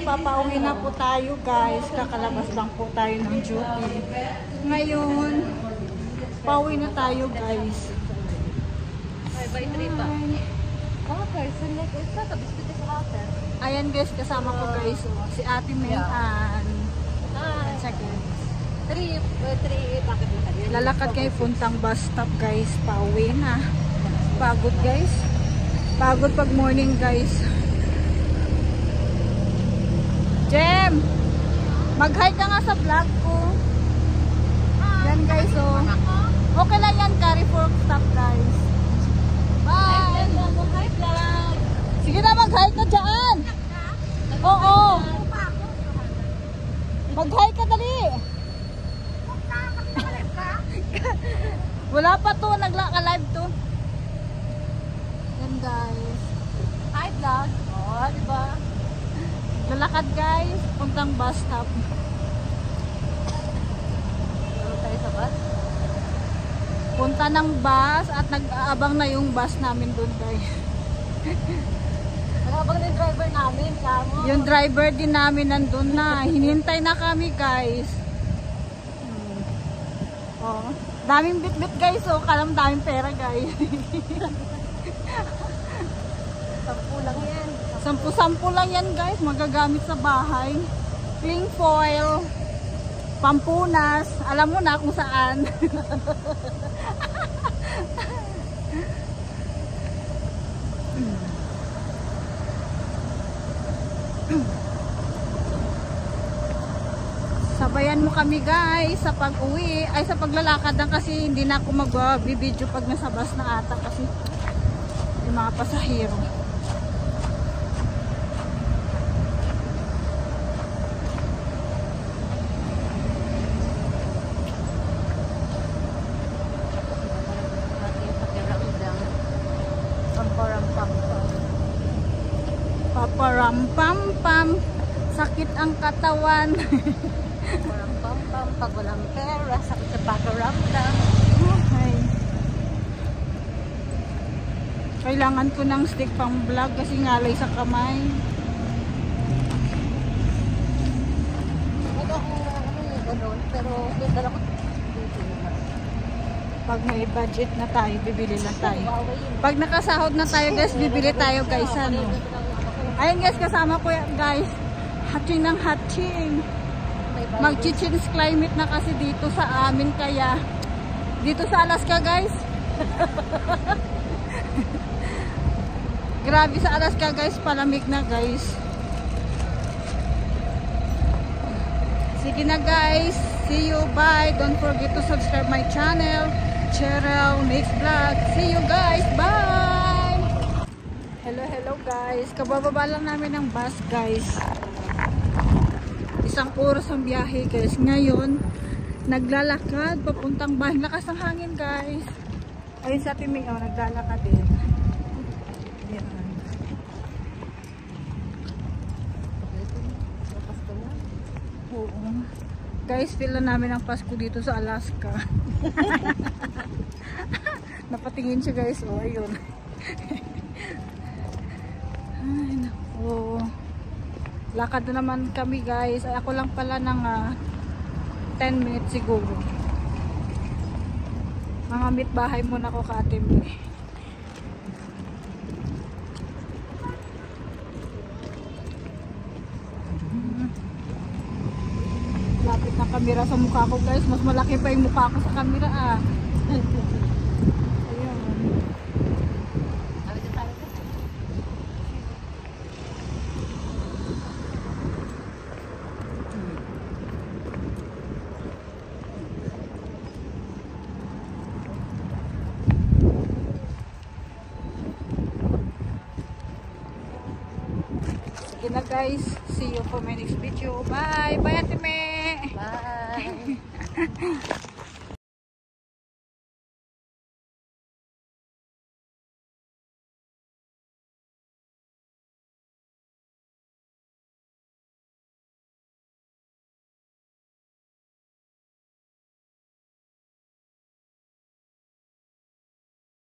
Papauwi na po tayo guys, kakalabas lang po tayo ng duty. Ngayon, pauwi na tayo guys. Ayan guys, kasama ko guys, si Ate Mayan. Lalakad kayo puntang bus stop guys, pauwi na. Pagod guys, pagod pag morning guys. Jem, mag-hi ka nga sa vlog ko. Yan guys, oh. Okay lang yan, Carrefour stop guys. Bye! Hi vlog! Sige na, mag-hi ka dyan! Oo! Mag-hi ka dali! Wala pa to, nagla-live to. Yan guys. Hi vlog! Oo, diba? Lalakad guys, puntang bus stop. Tayo sa bus? Punta ng bus at nag-aabang na yung bus namin doon guys. Nag-aabang na yung driver namin, kamo. Yung driver din namin nandun na. Hinintay na kami guys. Oh, daming bit-bit guys, oh. Kalam daming pera guys. 10 lang yan. 10 lang yan guys, magagamit sa bahay. Cling foil, pampunas, alam mo na kung saan. Sabayan mo kami guys sa pag-uwi, ay sa paglalakad lang kasi hindi na ako mag-video pag nasa bus na ata kasi yung mga pasahero. Paparampam-pam, sakit ang katawan. Paparampam-pam, pag walang pera, sakit sa pakiramdam. Okay. Kailangan ko ng stick pang vlog kasi ngalay sa kamay. Pero dala ko. Pag may budget na tayo, bibili lang tayo. Pag nakasahod na tayo guys, bibili tayo guys. Ano? Ayun guys, kasama ko yan guys. Hatching ng hatching. Mag-change climate na kasi dito sa amin, kaya dito sa Alaska guys. Grabe sa Alaska guys, palamig na guys. Sige na guys, see you, bye. Don't forget to subscribe my channel, Cheryl Makes Vlog. See you guys, bye. Hello guys, kabababa lang namin ng bus guys. 1 oras ang biyahe guys. Ngayon naglalakad papuntang bahay. Lakas ng hangin guys. Ayun sa ating Mayo, naglalakad din. Yan. Oo. Guys, feel na namin ang Pasko dito sa Alaska. Napatingin siya guys. Oh, ayun. Ay, naku. Lakad na naman kami guys. Ay, ako lang pala ng 10 minutes siguro. Mga meet bahay muna ko ka Ate May. Lapit na kamera sa mukha ko guys. Mas malaki pa yung mukha ko sa kamera ah. Sige na guys, see you for my next video. Bye! Bye Ate May! Bye!